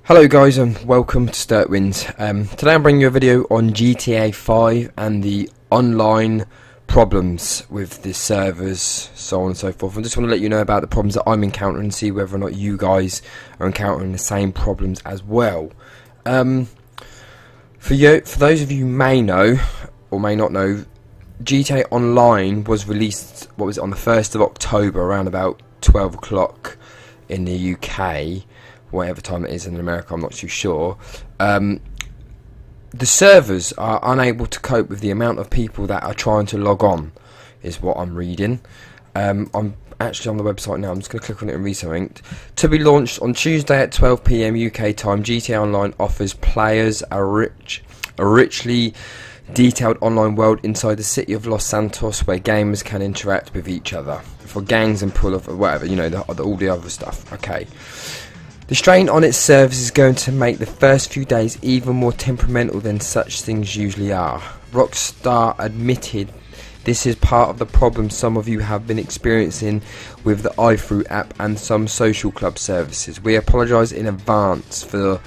Hello guys and welcome to sturtwins. Today I'm bringing you a video on GTA 5 and the online problems with the servers, so on and so forth. I just want to let you know about the problems that I'm encountering and see whether or not you guys are encountering the same problems as well. For those of you who may know or may not know, GTA Online was released, what was it, on the 1st of October around about 12 o'clock in the UK. Whatever time it is in America, I'm not too sure. The servers are unable to cope with the amount of people that are trying to log on, is what I'm reading. I'm actually on the website now. I'm just going to click on it and read something. To be launched on Tuesday at 12 PM UK time, GTA Online offers players a richly detailed online world inside the city of Los Santos where gamers can interact with each other for gangs and pull off or whatever, you know, all the other stuff. Okay. The strain on its servers is going to make the first few days even more temperamental than such things usually are. Rockstar admitted this is part of the problem some of you have been experiencing with the iFruit app and some social club services. We apologise in advance for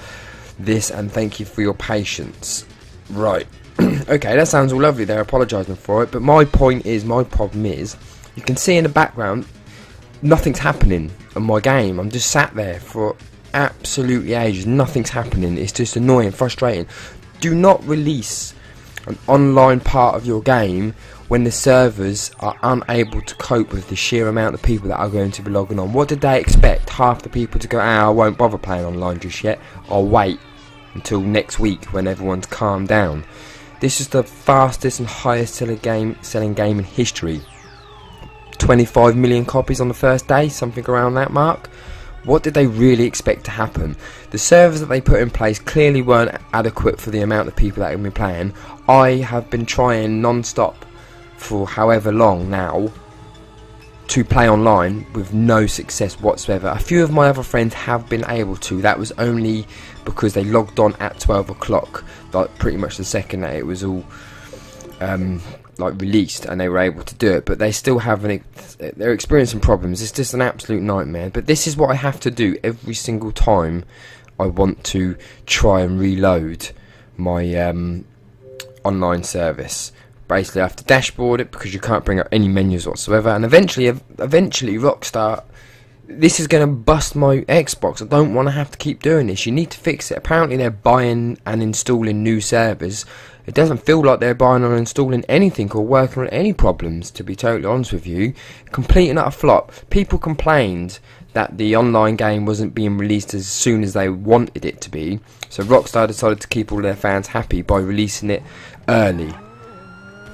this and thank you for your patience. Right. Okay, that sounds all lovely. They're apologising for it, but my problem is, you can see in the background, nothing's happening on my game. I'm just sat there for absolutely ages. Nothing's happening. It's just annoying, frustrating. Do not release an online part of your game when the servers are unable to cope with the sheer amount of people that are going to be logging on. What did they expect? Half the people to go, I won't bother playing online just yet. I'll wait until next week when everyone's calmed down. This is the fastest and highest selling game in history. 25 million copies on the first day, something around that mark. What did they really expect to happen? The servers that they put in place clearly weren't adequate for the amount of people that have been playing. I have been trying non-stop for however long now to play online with no success whatsoever. A few of my other friends have been able to. That was only because they logged on at 12 o'clock, like pretty much the second that it was all like released, and they were able to do it, but they still have they're experiencing problems. It's just an absolute nightmare. But this is what I have to do every single time I want to try and reload my online service. Basically I have to dashboard it because you can't bring up any menus whatsoever, and eventually Rockstar, this is going to bust my Xbox. I don't want to have to keep doing this. You need to fix it. Apparently they're buying and installing new servers. It doesn't feel like they're buying or installing anything or working on any problems, to be totally honest with you. Complete and utter flop. People complained that the online game wasn't being released as soon as they wanted it to be, so Rockstar decided to keep all their fans happy by releasing it early.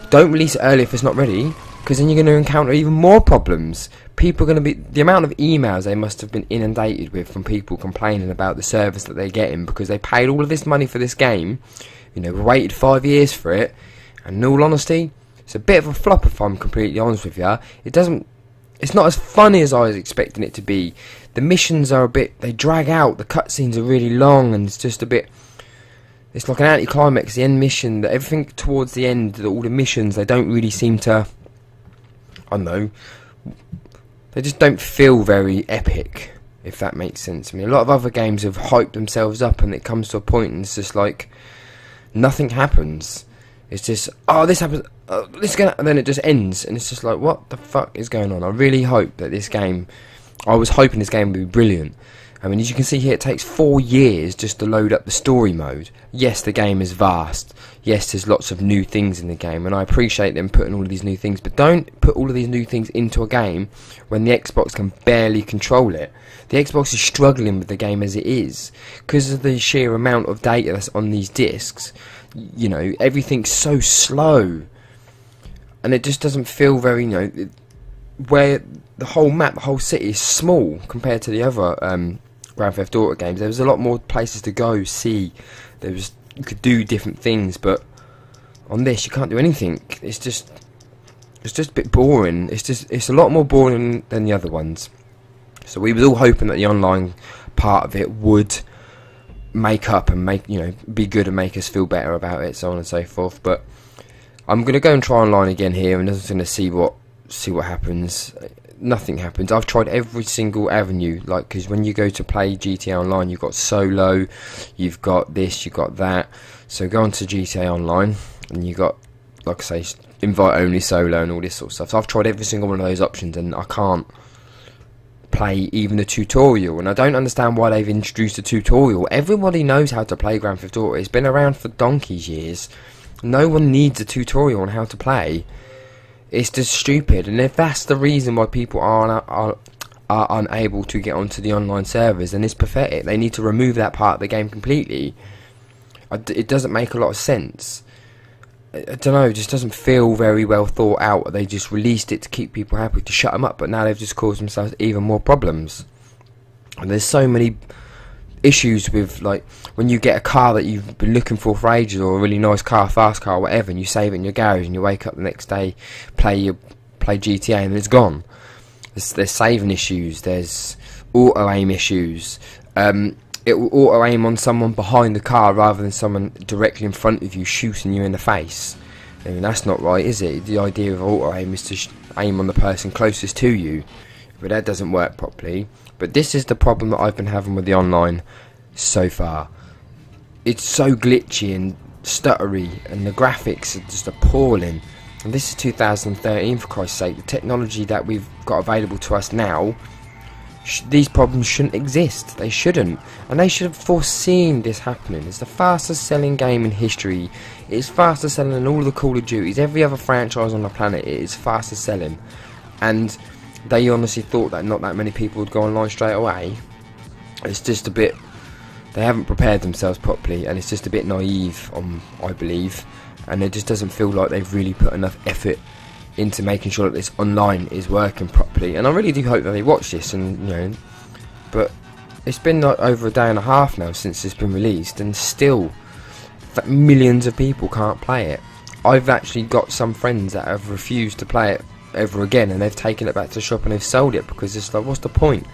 Don't release it early if it's not ready, because then you're going to encounter even more problems. People are going to be, the amount of emails they must have been inundated with from people complaining about the service that they're getting because they paid all of this money for this game. You know, we waited 5 years for it, and in all honesty, it's a bit of a flop if I'm completely honest with you. It's not as funny as I was expecting it to be. The missions are they drag out, the cutscenes are really long, and it's just a bit, it's like an anticlimax, the end mission, that everything towards the end, all the missions, they don't really seem to, I don't know, they just don't feel very epic, if that makes sense. I mean, a lot of other games have hyped themselves up, and it comes to a point and it's just like, nothing happens. It's just, this happens, and then it just ends, and it's just like, what the fuck is going on? I really hope that this game, I was hoping this game would be brilliant. I mean, as you can see here, it takes 4 years just to load up the story mode. Yes, the game is vast. Yes, there's lots of new things in the game, and I appreciate them putting all of these new things, but don't put all of these new things into a game when the Xbox can barely control it. The Xbox is struggling with the game as it is because of the sheer amount of data that's on these discs. You know, everything's so slow, and it just doesn't feel very, you know, where the whole map, the whole city is small compared to the other Grand Theft Auto games. There was a lot more places to go, see. You could do different things, but on this you can't do anything. It's just a bit boring. It's a lot more boring than the other ones. So we were all hoping that the online part of it would make up and be good and make us feel better about it, so on and so forth. But I'm gonna go and try online again here, and I'm just gonna see what happens. nothing happens. I've tried every single avenue, like, because when you go to play GTA Online, you've got solo, you've got this, you've got that. So go on to GTA Online, and you got, like I say, invite only solo and all this sort of stuff. So I've tried every single one of those options, and I can't play even the tutorial. And I don't understand why they've introduced a tutorial. Everybody knows how to play Grand Theft Auto. It's been around for donkey's years. No one needs a tutorial on how to play. It's just stupid, and if that's the reason why people are unable to get onto the online servers, then it's pathetic. They need to remove that part of the game completely. It doesn't make a lot of sense. I don't know, it just doesn't feel very well thought out. They just released it to keep people happy, to shut them up, but now they've just caused themselves even more problems. And there's so many issues with, like, when you get a car that you've been looking for ages, or a really nice car, fast car, whatever, and you save it in your garage, and you wake up the next day, play GTA, and it's gone. There's saving issues, there's auto aim issues. It will auto aim on someone behind the car rather than someone directly in front of you shooting you in the face. I mean, that's not right, is it? The idea of auto aim is to aim on the person closest to you, but that doesn't work properly. But this is the problem that I've been having with the online so far. It's so glitchy and stuttery, and the graphics are just appalling. And this is 2013, for Christ's sake. The technology that we've got available to us now, these problems shouldn't exist. They shouldn't. And they should have foreseen this happening. It's the fastest selling game in history. It's faster selling than all the Call of Duties. Every other franchise on the planet, it is faster selling. And they honestly thought that not that many people would go online straight away. It's just a bit, they haven't prepared themselves properly, and it's just a bit naive, I believe, and it just doesn't feel like they've really put enough effort into making sure that this online is working properly. And I really do hope that they watch this, and but it's been like over a day and a half now since it's been released, and still millions of people can't play it. I've actually got some friends that have refused to play it ever again, and they've taken it back to the shop and they've sold it, because it's like, what's the point?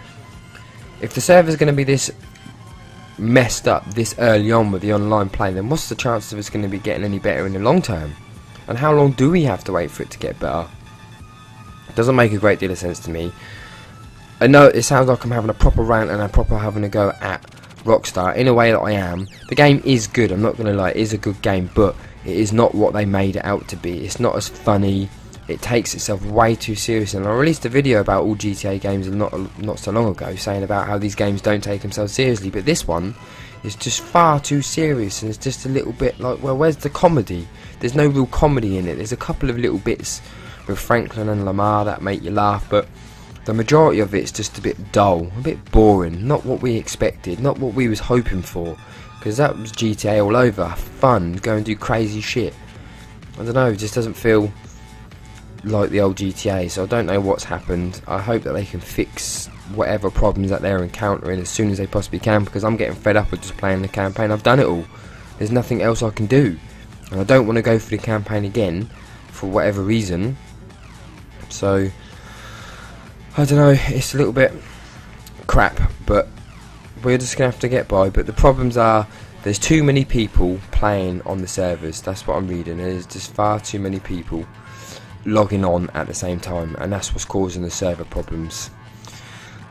If the server's going to be this messed up this early on with the online play, then what's the chance of it's going to be getting any better in the long term? And how long do we have to wait for it to get better? It doesn't make a great deal of sense to me. I know it sounds like I'm having a proper rant and I'm proper having a go at Rockstar, in a way that I am. The game is good, I'm not going to lie, it is a good game, but it is not what they made it out to be. It's not as funny. It takes itself way too seriously, and I released a video about all GTA games not so long ago, saying about how these games don't take themselves seriously, but this one is just far too serious, and it's just a little bit like, well, where's the comedy? There's no real comedy in it. There's a couple of little bits with Franklin and Lamar that make you laugh, but the majority of it's just a bit dull, a bit boring, not what we expected, not what we was hoping for, because that was GTA all over, fun, go and do crazy shit. I don't know, it just doesn't feel like the old GTA, so I don't know what's happened. I hope that they can fix whatever problems that they're encountering as soon as they possibly can, because I'm getting fed up with just playing the campaign. I've done it all. There's nothing else I can do, and I don't want to go through the campaign again for whatever reason. So I don't know, it's a little bit crap, but we're just gonna have to get by. But the problems are, there's too many people playing on the servers. That's what I'm reading. There's just far too many people logging on at the same time, and that's what's causing the server problems.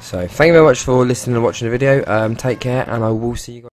So thank you very much for listening and watching the video. Take care, and I will see you guys.